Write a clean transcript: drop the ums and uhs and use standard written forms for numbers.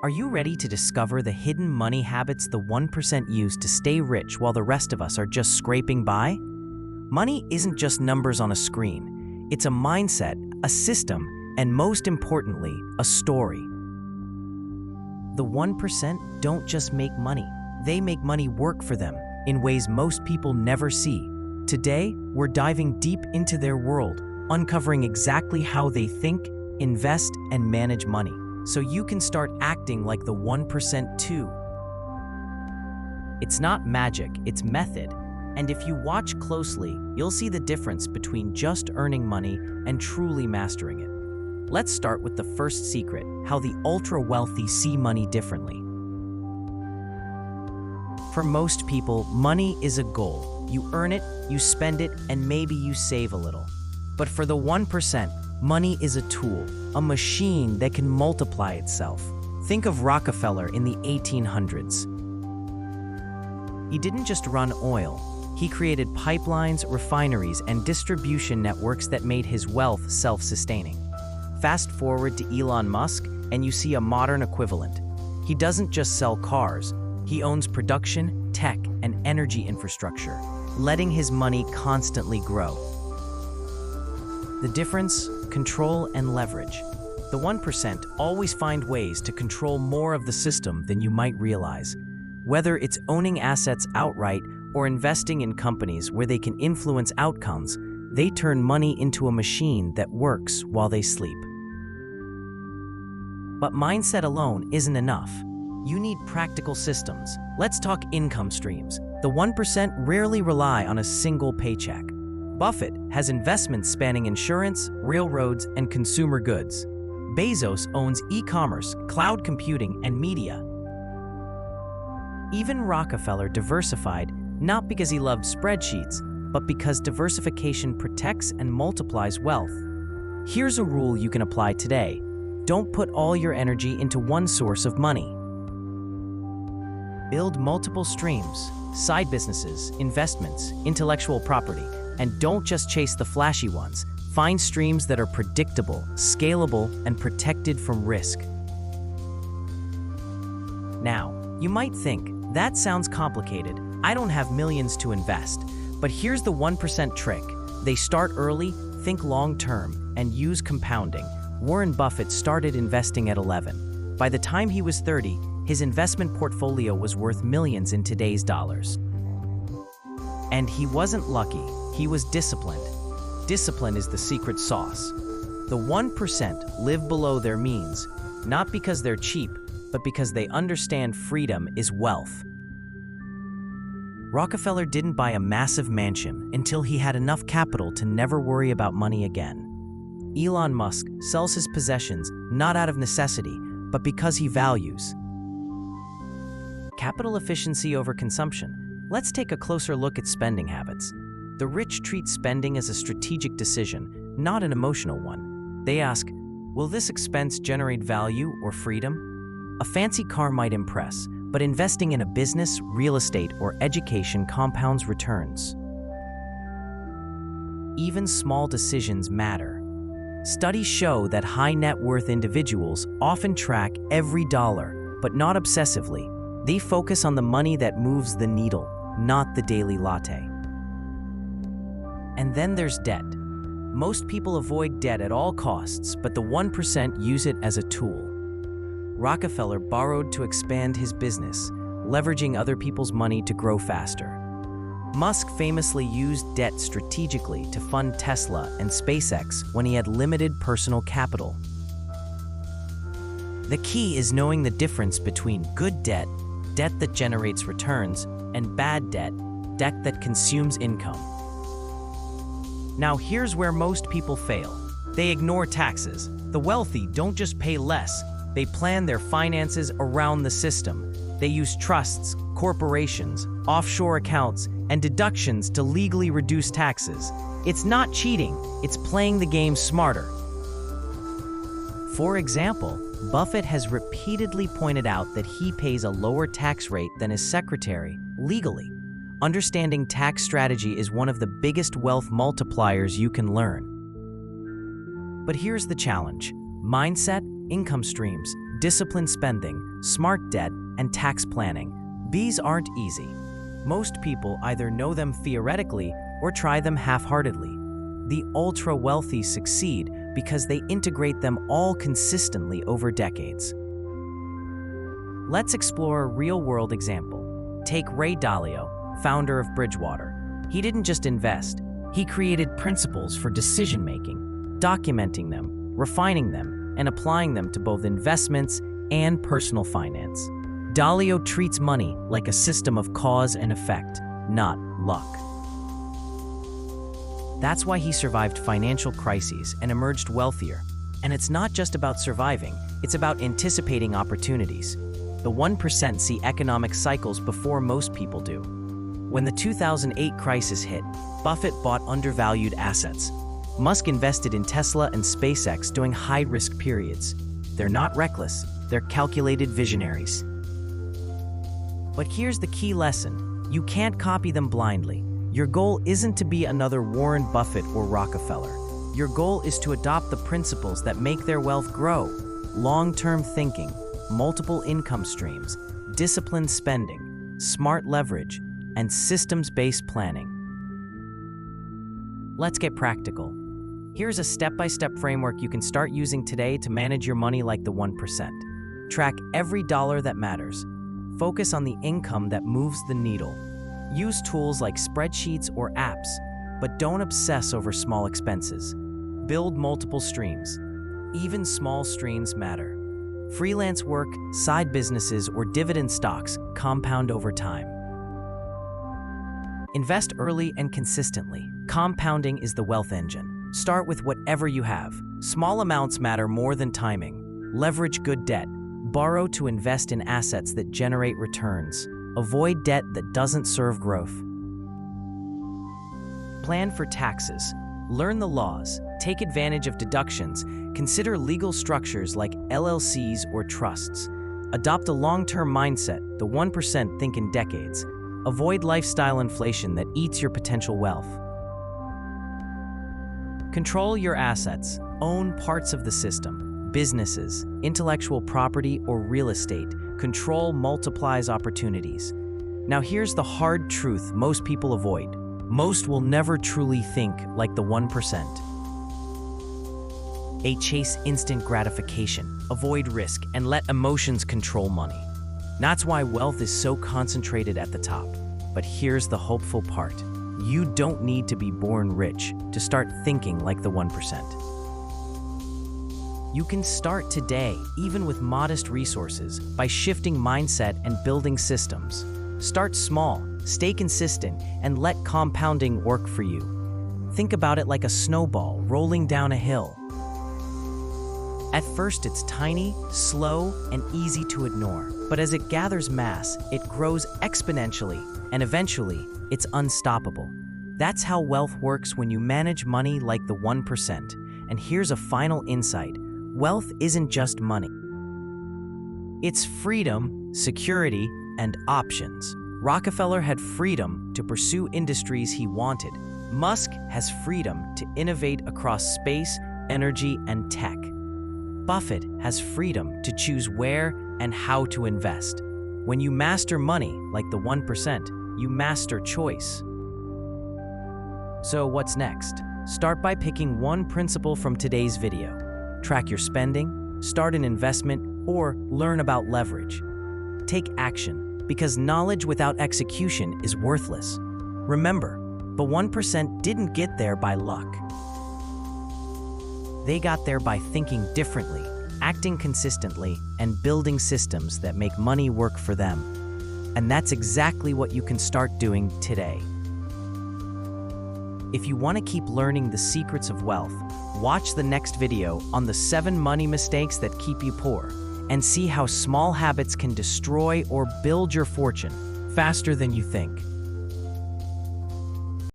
Are you ready to discover the hidden money habits the 1% use to stay rich while the rest of us are just scraping by? Money isn't just numbers on a screen. It's a mindset, a system, and most importantly, a story. The 1% don't just make money. They make money work for them in ways most people never see. Today, we're diving deep into their world, uncovering exactly how they think, invest, and manage money, so you can start acting like the 1% too. It's not magic, it's method. And if you watch closely, you'll see the difference between just earning money and truly mastering it. Let's start with the first secret, how the ultra-wealthy see money differently. For most people, money is a goal. You earn it, you spend it, and maybe you save a little. But for the 1%, money is a tool, a machine that can multiply itself. Think of Rockefeller in the 1800s. He didn't just run oil. He created pipelines, refineries, and distribution networks that made his wealth self-sustaining. Fast forward to Elon Musk, and you see a modern equivalent. He doesn't just sell cars. He owns production, tech, and energy infrastructure, letting his money constantly grow. The difference? Control and leverage. The 1% always find ways to control more of the system than you might realize. Whether it's owning assets outright or investing in companies where they can influence outcomes, they turn money into a machine that works while they sleep. But mindset alone isn't enough. You need practical systems. Let's talk income streams. The 1% rarely rely on a single paycheck. Buffett has investments spanning insurance, railroads, and consumer goods. Bezos owns e-commerce, cloud computing, and media. Even Rockefeller diversified, not because he loved spreadsheets, but because diversification protects and multiplies wealth. Here's a rule you can apply today. Don't put all your energy into one source of money. Build multiple streams, side businesses, investments, intellectual property, and don't just chase the flashy ones. Find streams that are predictable, scalable, and protected from risk. Now, you might think, that sounds complicated. I don't have millions to invest. But here's the 1% trick. They start early, think long-term, and use compounding. Warren Buffett started investing at 11. By the time he was 30, his investment portfolio was worth millions in today's dollars. And he wasn't lucky, he was disciplined. Discipline is the secret sauce. The 1% live below their means, not because they're cheap, but because they understand freedom is wealth. Rockefeller didn't buy a massive mansion until he had enough capital to never worry about money again. Elon Musk sells his possessions not out of necessity, but because he values capital efficiency over consumption. Let's take a closer look at spending habits. The rich treat spending as a strategic decision, not an emotional one. They ask, will this expense generate value or freedom? A fancy car might impress, but investing in a business, real estate, or education compounds returns. Even small decisions matter. Studies show that high net worth individuals often track every dollar, but not obsessively. They focus on the money that moves the needle, not the daily latte. And then there's debt. Most people avoid debt at all costs, but the 1% use it as a tool. Rockefeller borrowed to expand his business, leveraging other people's money to grow faster. Musk famously used debt strategically to fund Tesla and SpaceX when he had limited personal capital. The key is knowing the difference between good debt, debt that generates returns, and bad debt, debt that consumes income. Now here's where most people fail. They ignore taxes. The wealthy don't just pay less, they plan their finances around the system. They use trusts, corporations, offshore accounts, and deductions to legally reduce taxes. It's not cheating, it's playing the game smarter. For example, Buffett has repeatedly pointed out that he pays a lower tax rate than his secretary, legally. Understanding tax strategy is one of the biggest wealth multipliers you can learn. But here's the challenge. Mindset, income streams, disciplined spending, smart debt, and tax planning. These aren't easy. Most people either know them theoretically or try them half-heartedly. The ultra-wealthy succeed because they integrate them all consistently over decades. Let's explore a real-world example. Take Ray Dalio, founder of Bridgewater. He didn't just invest, he created principles for decision-making, documenting them, refining them, and applying them to both investments and personal finance. Dalio treats money like a system of cause and effect, not luck. That's why he survived financial crises and emerged wealthier. And it's not just about surviving, it's about anticipating opportunities. The 1% see economic cycles before most people do. When the 2008 crisis hit, Buffett bought undervalued assets. Musk invested in Tesla and SpaceX during high-risk periods. They're not reckless, they're calculated visionaries. But here's the key lesson. You can't copy them blindly. Your goal isn't to be another Warren Buffett or Rockefeller. Your goal is to adopt the principles that make their wealth grow. Long-term thinking, multiple income streams, disciplined spending, smart leverage, and systems-based planning. Let's get practical. Here's a step-by-step framework you can start using today to manage your money like the 1%. Track every dollar that matters. Focus on the income that moves the needle. Use tools like spreadsheets or apps, but don't obsess over small expenses. Build multiple streams. Even small streams matter. Freelance work, side businesses, or dividend stocks compound over time. Invest early and consistently. Compounding is the wealth engine. Start with whatever you have. Small amounts matter more than timing. Leverage good debt. Borrow to invest in assets that generate returns. Avoid debt that doesn't serve growth. Plan for taxes. Learn the laws. Take advantage of deductions. Consider legal structures like LLCs or trusts. Adopt a long-term mindset. The 1% think in decades. Avoid lifestyle inflation that eats your potential wealth. Control your assets. Own parts of the system. Businesses, intellectual property, or real estate. Control multiplies opportunities. Now here's the hard truth most people avoid. Most will never truly think like the 1%. They chase instant gratification, avoid risk, and let emotions control money. That's why wealth is so concentrated at the top. But here's the hopeful part. You don't need to be born rich to start thinking like the 1%. You can start today, even with modest resources, by shifting mindset and building systems. Start small, stay consistent, and let compounding work for you. Think about it like a snowball rolling down a hill. At first, it's tiny, slow, and easy to ignore. But as it gathers mass, it grows exponentially, and eventually, it's unstoppable. That's how wealth works when you manage money like the 1%. And here's a final insight. Wealth isn't just money. It's freedom, security, and options. Rockefeller had freedom to pursue industries he wanted. Musk has freedom to innovate across space, energy, and tech. Buffett has freedom to choose where and how to invest. When you master money like the 1%, you master choice. So what's next? Start by picking one principle from today's video. Track your spending, start an investment, or learn about leverage. Take action, because knowledge without execution is worthless. Remember, the 1% didn't get there by luck. They got there by thinking differently, acting consistently, and building systems that make money work for them. And that's exactly what you can start doing today. If you want to keep learning the secrets of wealth, watch the next video on the 7 money mistakes that keep you poor, and see how small habits can destroy or build your fortune faster than you think.